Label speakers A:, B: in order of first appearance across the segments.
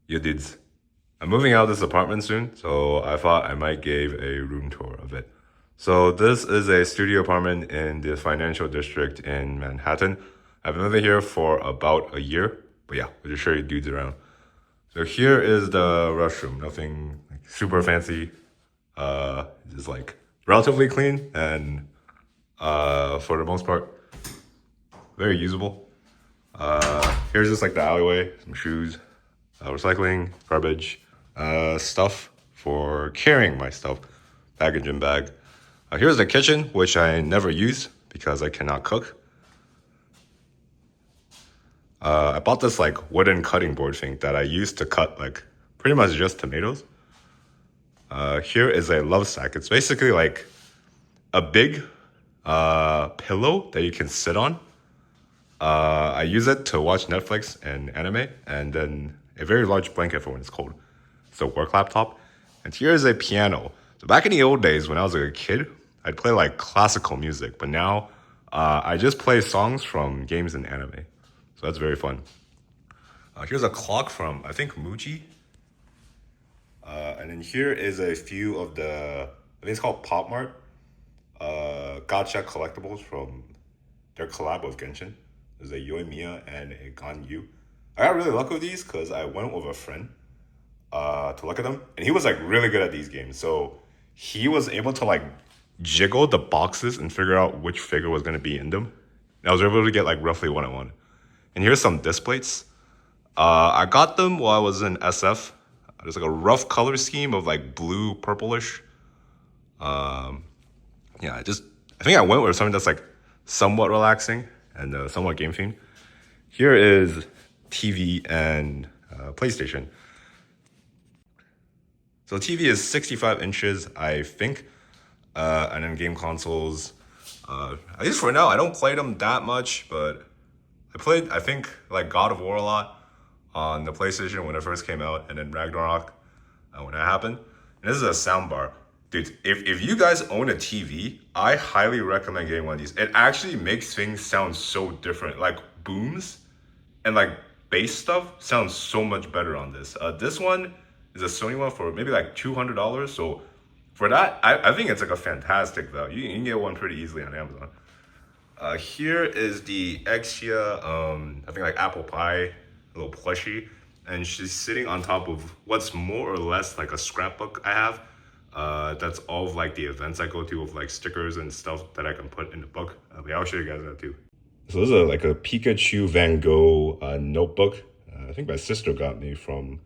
A: Yo dudes, I'm moving out of this apartment soon, so I thought I might give a room tour of it. So this is a studio apartment in the financial district in Manhattan. I've been living here for about a year, but yeah, I'll just show you dudes around. So here is the restroom, nothing like super fancy. Just like relatively clean and for the most part, very usable. Here's just like the alleyway, some shoes, recycling, garbage, stuff for carrying my stuff, package and bag. Here's the kitchen, which I never use because I cannot cook. I bought this like wooden cutting board thing that I used to cut like pretty much just tomatoes. Here is a love sack. It's basically like a big pillow that you can sit on. I use it to watch Netflix and anime, and then a very large blanket for when it's cold. It's a work laptop. And here is a piano. So back in the old days when I was a kid, I'd play like classical music, but now I just play songs from games and anime. So that's very fun. Here's a clock from, I think, Muji. And then here is a few of the, I think it's called Pop Mart, gotcha collectibles from their collab with Genshin. There's a Yoimiya and a Ganyu. I got really lucky with these because I went with a friend to look at them, and he was like really good at these games. So he was able to like jiggle the boxes and figure out which figure was going to be in them. And I was able to get like roughly one on one. And here's some disc plates. I got them while I was in SF. There's like a rough color scheme of like blue, purplish. Yeah, I think I went with something that's like somewhat relaxing and somewhat game themed. Here is TV and PlayStation. So TV is 65 inches, I think, and then game consoles. At least for now, I don't play them that much, but I played, I think, like God of War a lot on the PlayStation when it first came out, and then Ragnarok when it happened. And this is a sound bar. Dude, if you guys own a TV, I highly recommend getting one of these. It actually makes things sound so different. Like booms and like bass stuff sounds so much better on this. This one is a Sony one for maybe like $200. So for that, I think it's like a fantastic value. You can get one pretty easily on Amazon. Here is the Exia, I think like apple pie, a little plushie. And she's sitting on top of what's more or less like a scrapbook I have. That's all of like the events I go to with like stickers and stuff that I can put in the book. But I'll show you guys that too. So this is like a Pikachu Van Gogh notebook. I think my sister got me from,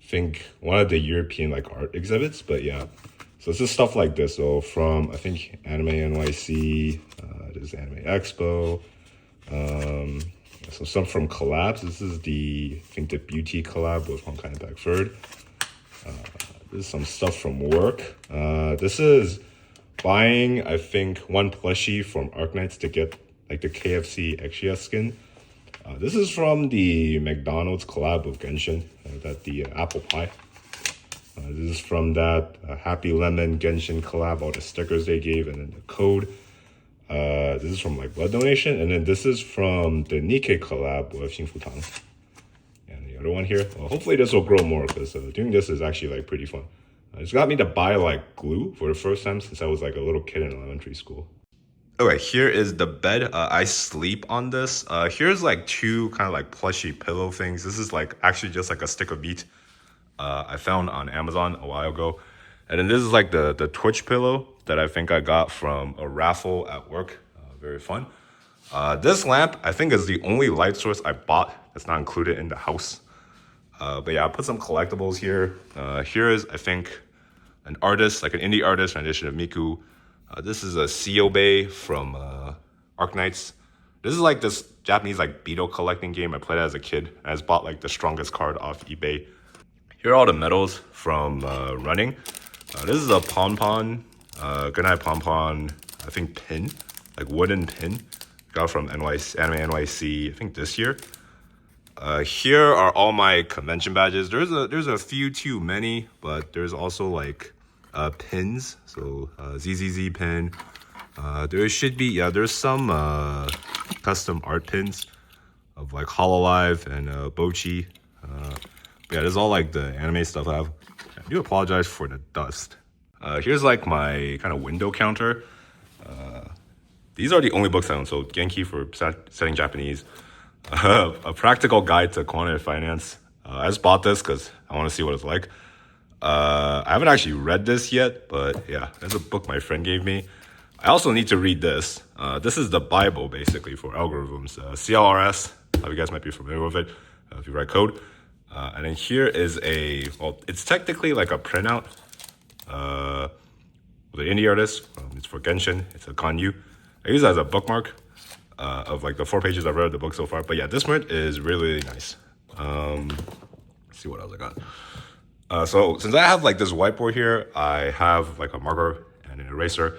A: I think, one of the European like art exhibits. But yeah, so this is stuff like this. So from, I think, Anime NYC, there's Anime Expo. So some from collabs. This is I think the beauty collab with Honkai and Backford. This is some stuff from work. This is buying, I think, one plushie from Arknights to get like the KFC Exia skin. This is from the McDonald's collab with Genshin, the apple pie. This is from that Happy Lemon Genshin collab, all the stickers they gave, and then the code. This is from like blood donation, and then this is from the Nikkei collab with Xingfutang. And the other one here, well, hopefully this will grow more because doing this is actually like pretty fun. It's got me to buy like glue for the first time since I was like a little kid in elementary school. Okay, here is the bed. I sleep on this. Here's like two kind of like plushy pillow things. This is like actually just like a stick of meat I found on Amazon a while ago. And then this is like the Twitch pillow that I think I got from a raffle at work. Very fun. This lamp, I think, is the only light source I bought that's not included in the house. But yeah, I put some collectibles here. Here is, I think, an artist, like an indie artist rendition of Miku. This is a Seobe from Arknights. This is like this Japanese like beetle collecting game I played as a kid. I just bought like the strongest card off eBay. Here are all the medals from running. This is a Pon, Goodnight Pon, I think pin, like wooden pin. Got from NYC, Anime NYC, I think this year. Here are all my convention badges. There's a few too many, but there's also like pins. So ZZZ pin. There should be, yeah, there's some custom art pins of like Hololive and Bochi. Yeah, this is all like the anime stuff I have. I do apologize for the dust. Here's like my kind of window counter. These are the only books I own. So Genki for studying Japanese, a practical guide to quantitative finance. I just bought this because I want to see what it's like. I haven't actually read this yet, but yeah, there's a book my friend gave me. I also need to read this. This is the Bible, basically, for algorithms. CLRS, you guys might be familiar with it if you write code. And then here is it's technically like a printout. The indie artist, it's for Genshin, it's a Ganyu. I use it as a bookmark of like the 4 pages I've read of the book so far. But yeah, this print is really, really nice. Let's see what else I got. So since I have like this whiteboard here, I have like a marker and an eraser.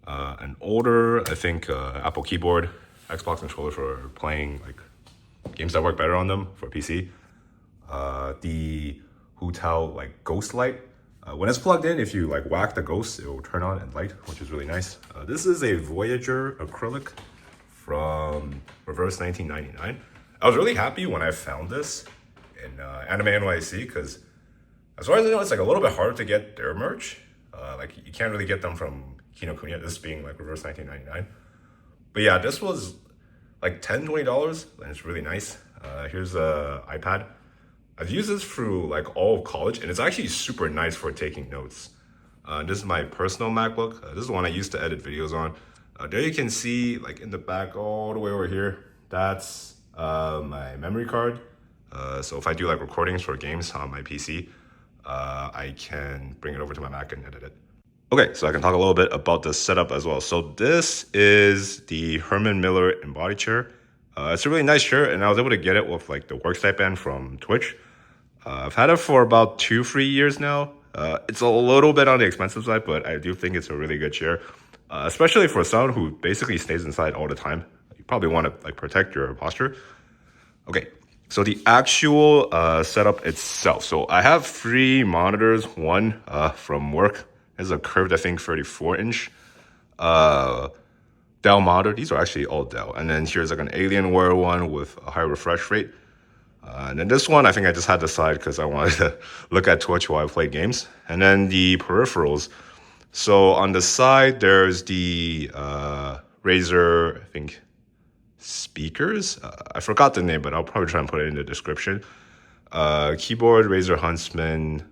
A: An older, I think, Apple keyboard, Xbox controller for playing like games that work better on them for PC. The Hutao like ghost light. When it's plugged in, if you like whack the ghost, it will turn on and light, which is really nice. This is a Voyager acrylic from Reverse 1999. I was really happy when I found this in Anime NYC because as far as I know, it's like a little bit hard to get their merch. Like you can't really get them from Kinokuniya, this being like Reverse 1999. But yeah, this was like $10, $20, and it's really nice. Here's a iPad. I've used this through like all of college, and it's actually super nice for taking notes. This is my personal MacBook. This is the one I used to edit videos on. There you can see, like in the back all the way over here, that's my memory card. So if I do like recordings for games on my PC, I can bring it over to my Mac and edit it. Okay, so I can talk a little bit about the setup as well. So this is the Herman Miller embody chair. It's a really nice chair, and I was able to get it with like the work stipend from Twitch. I've had it for about 2-3 years now. It's a little bit on the expensive side, but I do think it's a really good chair, especially for someone who basically stays inside all the time. You probably want to like protect your posture. Okay, so the actual setup itself. So I have 3 monitors. One from work. This is a curved, I think, 34-inch Dell monitor. These are actually all Dell. And then here's like an Alienware one with a high refresh rate. And then this one, I think I just had to side because I wanted to look at Twitch while I played games. And then the peripherals. So on the side, there's the Razer, I think, speakers. I forgot the name, but I'll probably try and put it in the description. Keyboard, Razer Huntsman.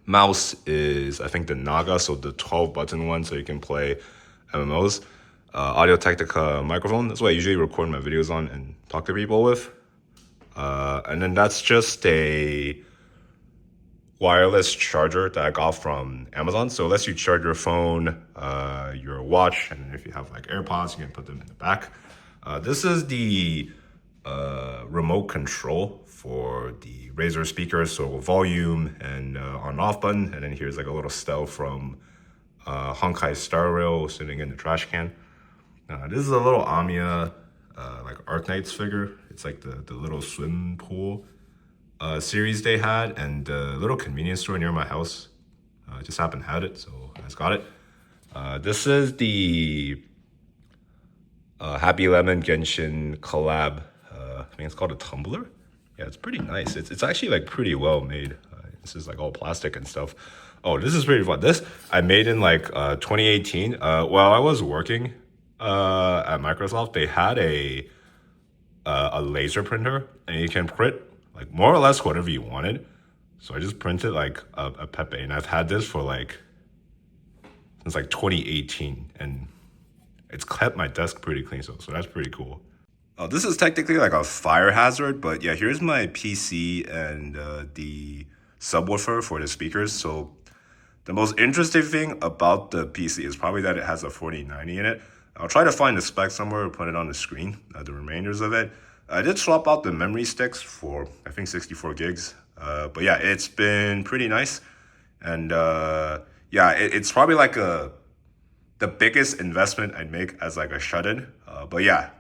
A: Mouse is, I think, the Naga, so the 12-button one, so you can play MMOs. Audio Technica microphone. That's what I usually record my videos on and talk to people with. And then that's just a wireless charger that I got from Amazon. So it lets you charge your phone, your watch, and if you have like AirPods, you can put them in the back. This is the remote control for the Razer speakers, so volume and on-off button. And then here's like a little Stell from Honkai Star Rail sitting in the trash can. This is a little Amiya like Arknights figure. It's like the little swim pool series they had, and the little convenience store near my house just happened to have it, so I just got it. This is the Happy Lemon Genshin collab. I think it's called a tumbler. Yeah, it's pretty nice. It's actually like pretty well made. This is like all plastic and stuff. Oh, this is pretty fun. This I made in like 2018. While I was working at Microsoft, they had a laser printer, and you can print like more or less whatever you wanted. So I just printed like a Pepe, and I've had this for like since like 2018, and it's kept my desk pretty clean. So that's pretty cool. This is technically like a fire hazard, but yeah, here's my PC and the subwoofer for the speakers. So the most interesting thing about the PC is probably that it has a 4090 in it. I'll try to find the spec somewhere and put it on the screen, the remainders of it. I did swap out the memory sticks for, I think, 64 gigs. But yeah, it's been pretty nice. And yeah, it's probably like the biggest investment I'd make as like a shut-in. But yeah.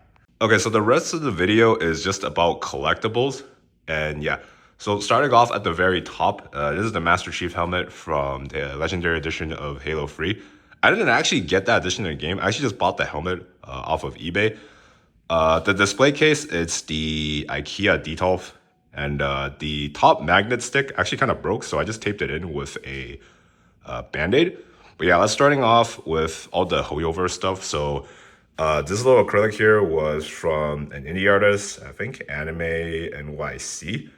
A: Okay, so the rest of the video is just about collectibles. And yeah, so starting off at the very top, this is the Master Chief helmet from the Legendary Edition of Halo 3. I didn't actually get that edition in the game. I actually just bought the helmet off of eBay. The display case, it's the IKEA Detolf, And the top magnet stick actually kind of broke, so I just taped it in with a band-aid. But yeah, let's starting off with all the holdover stuff. So this little acrylic here was from an indie artist, I think Anime NYC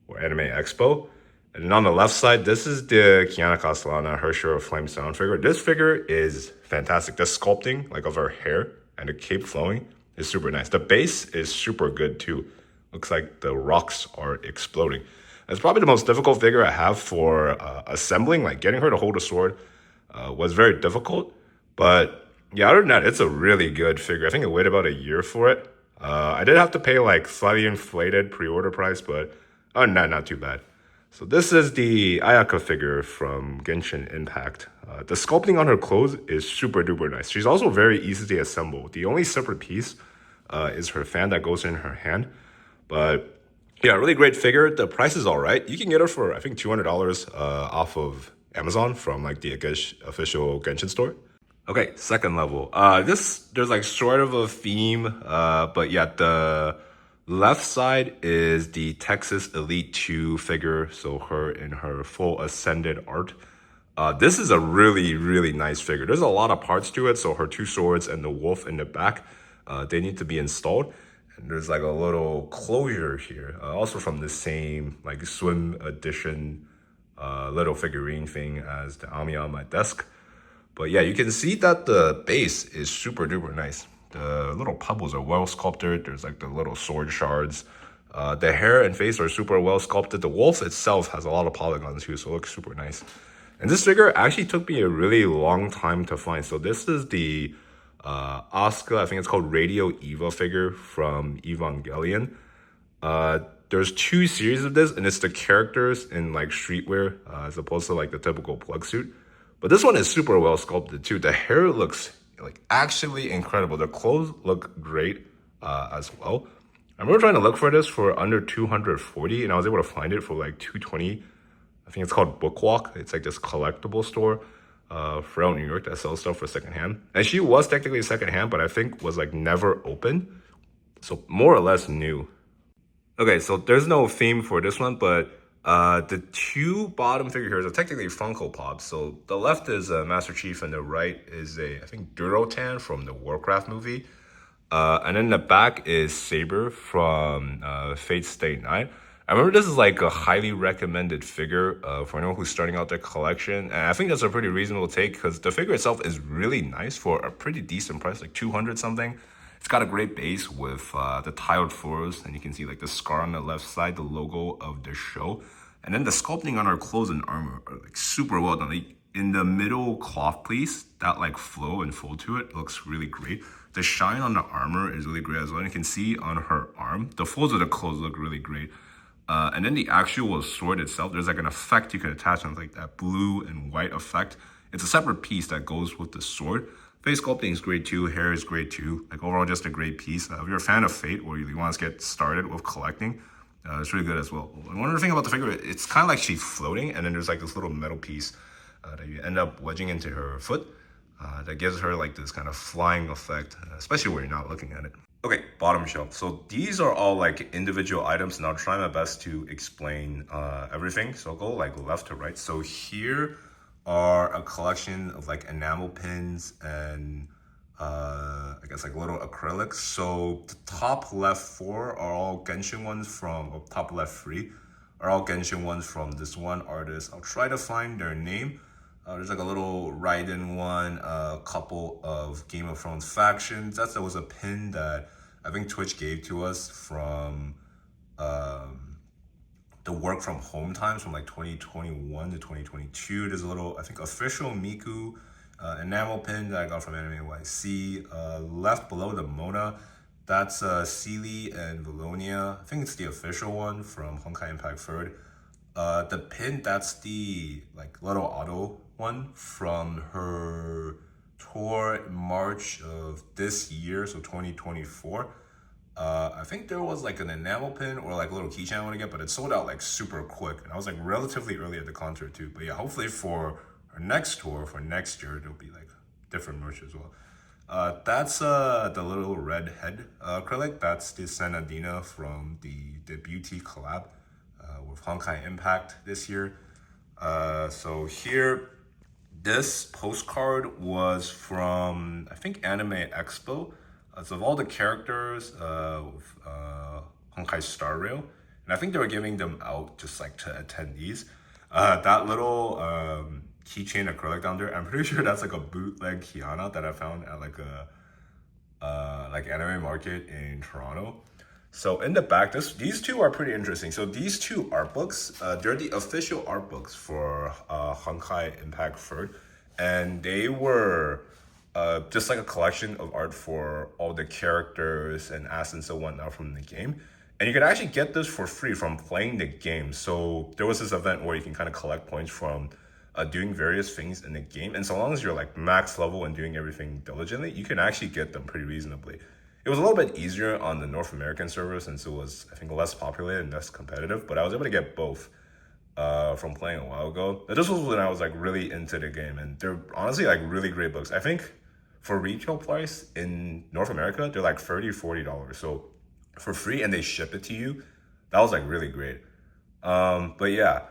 A: or Anime Expo. And then on the left side, this is the Kiana Castellana, her Share of Flame Sound figure. This figure is fantastic. The sculpting, like of her hair and the cape flowing, is super nice. The base is super good too. Looks like the rocks are exploding. It's probably the most difficult figure I have for assembling. Like getting her to hold a sword was very difficult. But yeah, other than that, it's a really good figure. I think I waited about a year for it. I did have to pay like slightly inflated pre-order price, but other than that, not too bad. So this is the Ayaka figure from Genshin Impact. The sculpting on her clothes is super duper nice. She's also very easy to assemble. The only separate piece is her fan that goes in her hand. But yeah, really great figure. The price is all right. You can get her for, I think, $200 off of Amazon from like the official Genshin store. Okay, second level. There's like sort of a theme, but yeah, the left side is the Texas Elite 2 figure, so her in her full ascended art. This is a really, really nice figure. There's a lot of parts to it, so her two swords and the wolf in the back, they need to be installed. And there's like a little closure here, also from the same like swim edition little figurine thing as the Ami on my desk. But yeah, you can see that the base is super duper nice. The little pebbles are well sculpted. There's like the little sword shards. The hair and face are super well sculpted. The wolf itself has a lot of polygons too, so it looks super nice. And this figure actually took me a really long time to find. So this is the Asuka, I think it's called Radio Eva figure from Evangelion. There's two series of this, and it's the characters in like streetwear as opposed to like the typical plug suit. But this one is super well sculpted too. The hair looks like actually incredible. The clothes look great as well. I remember trying to look for this for under 240, and I was able to find it for like 220. I think it's called Bookwalk. It's like this collectible store throughout New York that sells stuff for secondhand. And she was technically secondhand, but I think was like never open. So more or less new. Okay, so there's no theme for this one, but the two bottom figure here are technically Funko Pops. So the left is Master Chief and the right is I think Durotan from the Warcraft movie. And then the back is Saber from Fate Stay Night. I remember this is like a highly recommended figure for anyone who's starting out their collection. And I think that's a pretty reasonable take because the figure itself is really nice for a pretty decent price, like 200 something. It's got a great base with the tiled floors, and you can see like the scar on the left side, the logo of the show. And then the sculpting on our clothes and armor are like super well done. Like, in the middle cloth piece, that like flow and fold to it looks really great. The shine on the armor is really great as well. And you can see on her arm, the folds of the clothes look really great. And then the actual sword itself, there's like an effect you can attach on, like that blue and white effect. It's a separate piece that goes with the sword. Face sculpting is great too, hair is great too. Like overall, just a great piece. If you're a fan of Fate or you want to get started with collecting, it's really good as well. One other thing about the figure, it's kind of like she's floating, and then there's like this little metal piece that you end up wedging into her foot that gives her like this kind of flying effect, especially when you're not looking at it. Okay, bottom shelf. So these are all like individual items, and I'll try my best to explain everything. So I'll go like left to right. So here are a collection of like enamel pins and I guess like little acrylics. So the top left four are all Genshin ones from, or top left three are all Genshin ones from this one artist. I'll try to find their name. There's like a little Raiden one, a couple of Game of Thrones factions. There was a pin that I think Twitch gave to us from the work from home times from like 2021 to 2022. There's a little, I think, official Miku enamel pin that I got from Anime NYC. Left below the Mona, that's Sealy and Valonia. I think it's the official one from Honkai Impact 3rd. The pin, that's the like little auto one from her tour in March of this year, so 2024. I think there was like an enamel pin or like a little keychain I want to get, but it sold out like super quick. And I was like relatively early at the concert too. But yeah, hopefully for our next tour for next year, there'll be like different merch as well. That's the little red head acrylic. That's the Senadina from the Beauty collab. with Honkai Impact this year. So here, this postcard was from, I think, Anime Expo. So of all the characters with Honkai Star Rail, and I think they were giving them out just like to attendees. That little keychain acrylic down there, I'm pretty sure that's like a bootleg Kiana that I found at like a like anime market in Toronto. So in the back, these two are pretty interesting. So these two art books, they're the official art books for Honkai Impact Third, and they were just like a collection of art for all the characters and assets and whatnot from the game. And you can actually get this for free from playing the game. So there was this event where you can kind of collect points from doing various things in the game. And so long as you're like max level and doing everything diligently, you can actually get them pretty reasonably. It was a little bit easier on the North American server since it was, I think, less populated and less competitive. But I was able to get both from playing a while ago. This was when I was like really into the game. And they're honestly like really great books. I think for retail price in North America, they're like $30, $40. So for free, and they ship it to you. That was like really great. But yeah,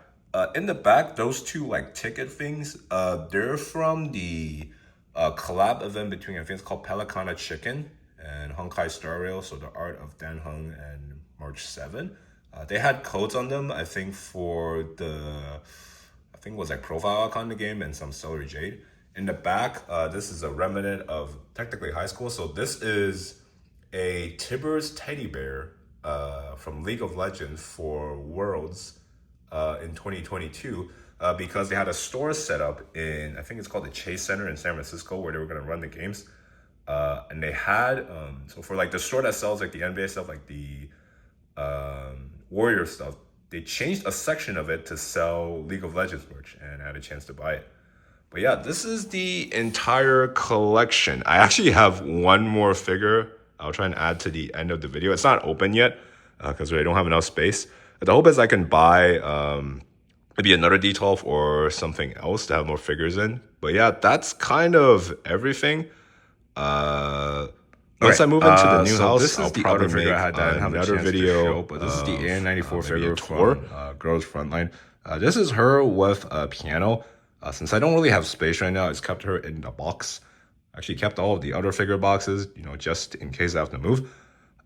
A: in the back, those two like ticket things, they're from the collab event between, I think it's called Pelicana Chicken and Honkai Star Rail. So the art of Dan Heng and March 7. They had codes on them, I think, for I think it was like profile icon in the game and some Celery Jade. In the back, this is a remnant of technically high school. So this is a Tibbers teddy bear from League of Legends for Worlds in 2022 because they had a store set up in, I think it's called the Chase Center in San Francisco, where they were going to run the games. And they had, so for like the store that sells like the NBA stuff, like the Warrior stuff, they changed a section of it to sell League of Legends merch, and I had a chance to buy it. But yeah, this is the entire collection. I actually have one more figure I'll try and add to the end of the video. It's not open yet because I don't have enough space. The hope is I can buy maybe another D12 or something else to have more figures in. But yeah, that's kind of everything. Once I move into the new house, this is the other figure I had that I didn't have another video. Show, but this is the AN94 figure from Girls Frontline. This is her with a piano. Since I don't really have space right now, I just kept her in the box. Actually kept all of the other figure boxes, just in case I have to move.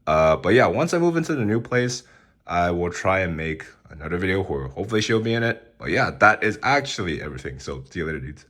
A: But yeah, once I move into the new place, I will try and make another video where hopefully she'll be in it. But yeah, that is actually everything. So see you later, dudes.